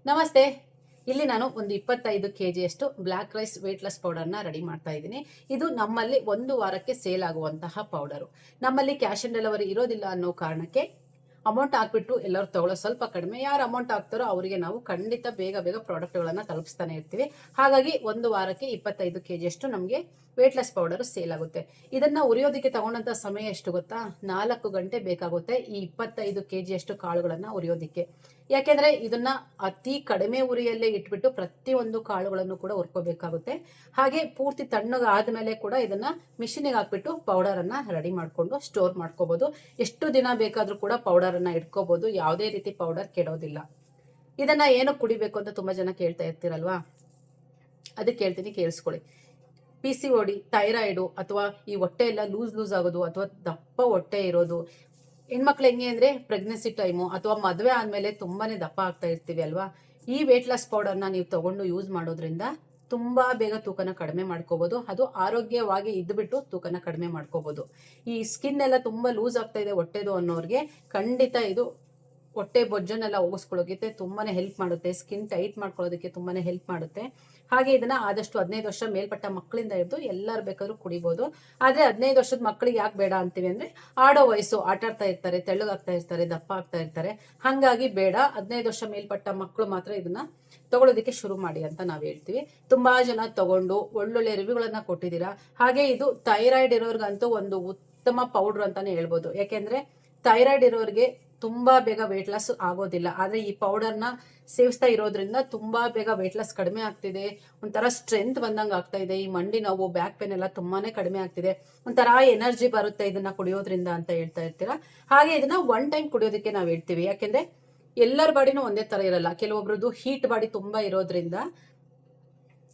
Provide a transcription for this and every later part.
ನಮಸ್ತೆ. ಇಲ್ಲಿ ನಾನು ಒಂದು 25 ಕೆಜಿಯಷ್ಟು ಬ್ಲ್ಯಾಕ್ ರೈಸ್ ವೇಟ್ಲೆಸ್ ಪೌಡರ್ನ ರೆಡಿ ಮಾಡ್ತಾ ಇದ್ದೀನಿ. ಇದು ನಮ್ಮಲ್ಲಿ ಒಂದು ವಾರಕ್ಕೆ ಸೇಲ್ ಆಗುವಂತಹ ಪೌಡರು. ನಮ್ಮಲ್ಲಿ ಕ್ಯಾಶ್ ಆನ್ ಡೆಲಿವರಿ ಇರೋದಿಲ್ಲ ಅನ್ನೋ ಕಾರಣಕ್ಕೆ ಅಮೌಂಟ್ ಹಾಕ್ಬಿಟ್ಟು ಎಲ್ಲರೂ ತಗೊಳ್ಳೋ ಸ್ವಲ್ಪ ಕಡಿಮೆ. ಯಾರು ಅಮೌಂಟ್ ಹಾಕ್ತಾರೋ ಅವರಿಗೆ ನಾವು ಖಂಡಿತ ಬೇಗ ಬೇಗ ಪ್ರಾಡಕ್ಟ್ಗಳನ್ನು ತಲುಪಿಸ್ತಾನೆ ಇರ್ತೀವಿ. ಹಾಗಾಗಿ ಒಂದು ವಾರಕ್ಕೆ 25 ಕೆಜಿಯಷ್ಟು ನಮಗೆ ವೇಟ್ಲೆಸ್ ಪೌಡರ್ ಸೇಲ್ ಆಗುತ್ತೆ. ಇದನ್ನ ಉರಿಯೋದಕ್ಕೆ ತಗೊಂಡಂತ ಸಮಯ ಎಷ್ಟು ಗೊತ್ತಾ? 4 ಗಂಟೆ ಬೇಕಾಗುತ್ತೆ ಈ 25 ಕೆಜಿಯಷ್ಟು ಕಾಳುಗಳನ್ನ ಉರಿಯೋದಿಕ್ಕೆ. ಯಾಕೆಂದ್ರೆ ಇದನ್ನ ಅತಿ ಕಡಿಮೆ ಉರಿಯಲ್ಲೇ ಇಟ್ಬಿಟ್ಟು ಪ್ರತಿಯೊಂದು ಕಾಳುಗಳನ್ನು ಕೂಡ ಹುರ್ಕೋಬೇಕಾಗುತ್ತೆ. ಹಾಗೆ ಪೂರ್ತಿ ತಣ್ಣಗೆ ಆದ್ಮೇಲೆ ಕೂಡ ಇದನ್ನ ಮಿಷಿನಿಗೆ ಹಾಕ್ಬಿಟ್ಟು ಪೌಡರ್ ಅನ್ನ ರೆಡಿ ಮಾಡ್ಕೊಂಡು ಸ್ಟೋರ್ ಮಾಡ್ಕೋಬಹುದು. ಎಷ್ಟು ದಿನ ಬೇಕಾದ್ರೂ ಕೂಡ ಪೌಡರ್ ಅನ್ನ ಇಟ್ಕೋಬಹುದು. ಯಾವುದೇ ರೀತಿ ಪೌಡರ್ ಕೆಡೋದಿಲ್ಲ. ಇದನ್ನ ಏನು ಕುಡಿಬೇಕು ಅಂತ ತುಂಬಾ ಜನ ಕೇಳ್ತಾ ಇರ್ತೀರಲ್ವಾ, ಅದಕ್ಕೆ ಹೇಳ್ತೀನಿ, ಕೇಳಿಸ್ಕೊಳ್ಳಿ. PCOD, ಥೈರಾಯ್ಡು ಅಥವಾ ಈ ಹೊಟ್ಟೆ ಎಲ್ಲ ಲೂಸ್ ಆಗೋದು ಅಥವಾ ದಪ್ಪ ಹೊಟ್ಟೆ ಇರೋದು, ಹೆಣ್ಮಕ್ಳು ಹೆಂಗೆ ಅಂದ್ರೆ ಪ್ರೆಗ್ನೆನ್ಸಿ ಟೈಮು ಅಥವಾ ಮದುವೆ ಆದ್ಮೇಲೆ ತುಂಬಾನೇ ದಪ್ಪ ಆಗ್ತಾ ಇರ್ತೀವಿ ಅಲ್ವಾ, ಈ ವೇಟ್ ಲಾಸ್ ಪೌಡರ್ನ ನೀವು ತಗೊಂಡು ಯೂಸ್ ಮಾಡೋದ್ರಿಂದ ತುಂಬಾ ಬೇಗ ತೂಕನ ಕಡಿಮೆ ಮಾಡ್ಕೋಬಹುದು. ಅದು ಆರೋಗ್ಯವಾಗಿ ಇದ್ಬಿಟ್ಟು ತೂಕನ ಕಡಿಮೆ ಮಾಡ್ಕೋಬಹುದು. ಈ ಸ್ಕಿನ್ ಎಲ್ಲ ತುಂಬಾ ಲೂಸ್ ಆಗ್ತಾ ಇದೆ ಹೊಟ್ಟೆದು ಅನ್ನೋರಿಗೆ ಖಂಡಿತ ಇದು ಹೊಟ್ಟೆ ಬೊಜ್ಜನ್ನೆಲ್ಲ ಹೋಗಿಸ್ಕೊಳ್ಳೋಕೆ ತುಂಬಾನೇ ಹೆಲ್ಪ್ ಮಾಡುತ್ತೆ. ಸ್ಕಿನ್ ಟೈಟ್ ಮಾಡ್ಕೊಳ್ಳೋದಕ್ಕೆ ತುಂಬಾನೇ ಹೆಲ್ಪ್ ಮಾಡುತ್ತೆ. ಹಾಗೆ ಇದನ್ನ ಆದಷ್ಟು 15 ವರ್ಷ ಮೇಲ್ಪಟ್ಟ ಮಕ್ಕಳಿಂದ ಹಿಡಿದು ಎಲ್ಲರೂ ಬೇಕಾದ್ರೂ ಕುಡಿಬಹುದು. ಆದ್ರೆ 15 ವರ್ಷದ ಮಕ್ಕಳಿಗೆ ಯಾಕೆ ಬೇಡ ಅಂತೀವಿ ಅಂದ್ರೆ, ಆಡೋ ವಯಸ್ಸು, ಆಟ ಆಡ್ತಾ ಇರ್ತಾರೆ, ತೆಳ್ಳಗಾಗ್ತಾ ಇರ್ತಾರೆ, ದಪ್ಪ ಆಗ್ತಾ ಇರ್ತಾರೆ. ಹಾಗಾಗಿ ಬೇಡ. 15 ವರ್ಷ ಮೇಲ್ಪಟ್ಟ ಮಕ್ಕಳು ಮಾತ್ರ ಇದನ್ನ ತಗೊಳ್ಳೋದಕ್ಕೆ ಶುರು ಮಾಡಿ ಅಂತ ನಾವ್ ಹೇಳ್ತೀವಿ. ತುಂಬಾ ಜನ ತಗೊಂಡು ಒಳ್ಳೊಳ್ಳೆ ರಿವ್ಯೂಗಳನ್ನ ಕೊಟ್ಟಿದ್ದೀರಾ. ಹಾಗೆ ಇದು ಥೈರಾಯ್ಡ್ ಇರೋರ್ಗಂತೂ ಒಂದು ಉತ್ತಮ ಪೌಡರ್ ಅಂತಾನೆ ಹೇಳ್ಬೋದು. ಯಾಕೆಂದ್ರೆ ಥೈರಾಯ್ಡ್ ಇರೋರಿಗೆ ತುಂಬಾ ಬೇಗ ವೇಟ್ ಲಾಸ್ ಆಗೋದಿಲ್ಲ. ಆದ್ರೆ ಈ ಪೌಡರ್ನ ಸೇವಿಸ್ತಾ ಇರೋದ್ರಿಂದ ತುಂಬಾ ಬೇಗ ವೇಟ್ ಲಾಸ್ ಕಡಿಮೆ ಆಗ್ತಿದೆ. ಒಂಥರ ಸ್ಟ್ರೆಂತ್ ಬಂದಂಗೆ ಆಗ್ತಾ ಇದೆ. ಈ ಮಂಡಿ ನೋವು, ಬ್ಯಾಕ್ ಪೇನ್ ಎಲ್ಲ ತುಂಬಾನೇ ಕಡಿಮೆ ಆಗ್ತಿದೆ. ಒಂಥರ ಎನರ್ಜಿ ಬರುತ್ತೆ ಇದನ್ನ ಕುಡಿಯೋದ್ರಿಂದ ಅಂತ ಹೇಳ್ತಾ ಇರ್ತೀರಾ. ಹಾಗೆ ಇದನ್ನ 1 ಟೈಮ್ ಕುಡಿಯೋದಕ್ಕೆ ನಾವು ಹೇಳ್ತೀವಿ. ಯಾಕೆಂದ್ರೆ ಎಲ್ಲರ ಬಾಡಿನೂ ಒಂದೇ ತರ ಇರಲ್ಲ. ಕೆಲವೊಬ್ರದ್ದು ಹೀಟ್ ಬಾಡಿ ತುಂಬಾ ಇರೋದ್ರಿಂದ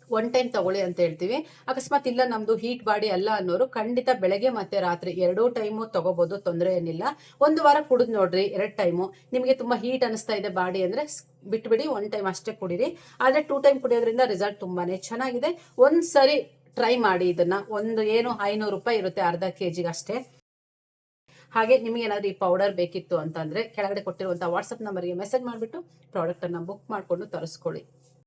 1 ಟೈಮ್ ತಗೊಳ್ಳಿ ಅಂತ ಹೇಳ್ತೀವಿ. ಅಕಸ್ಮಾತ್ ಇಲ್ಲ ನಮ್ದು ಹೀಟ್ ಬಾಡಿ ಅಲ್ಲ ಅನ್ನೋರು ಖಂಡಿತ ಬೆಳಗ್ಗೆ ಮತ್ತೆ ರಾತ್ರಿ 2 ಟೈಮು ತಗೋಬಹುದು, ತೊಂದರೆ ಏನಿಲ್ಲ. 1 ವಾರ ಕುಡಿದ್ ನೋಡ್ರಿ 2 ಟೈಮು. ನಿಮಗೆ ತುಂಬಾ ಹೀಟ್ ಅನಿಸ್ತಾ ಇದೆ ಬಾಡಿ ಅಂದ್ರೆ ಬಿಟ್ಬಿಡಿ, 1 ಟೈಮ್ ಅಷ್ಟೇ ಕುಡೀರಿ. ಆದ್ರೆ 2 ಟೈಮ್ ಕುಡಿಯೋದ್ರಿಂದ ರಿಸಲ್ಟ್ ತುಂಬಾನೇ ಚೆನ್ನಾಗಿದೆ. ಒಂದ್ಸರಿ ಟ್ರೈ ಮಾಡಿ ಇದನ್ನ. ಒಂದು ಏನು 500 ರೂಪಾಯಿ ಇರುತ್ತೆ ಅರ್ಧ ಕೆಜಿಗೆ ಅಷ್ಟೇ. ಹಾಗೆ ನಿಮಗೆ ಏನಾದ್ರು ಈ ಪೌಡರ್ ಬೇಕಿತ್ತು ಅಂತಂದ್ರೆ ಕೆಳಗಡೆ ಕೊಟ್ಟಿರುವಂತಹ ವಾಟ್ಸ್ಆಪ್ ನಂಬರ್ಗೆ ಮೆಸೇಜ್ ಮಾಡಿಬಿಟ್ಟು ಪ್ರಾಡಕ್ಟ್ ಅನ್ನ ಬುಕ್ ಮಾಡ್ಕೊಂಡು ತರಿಸ್ಕೊಳ್ಳಿ.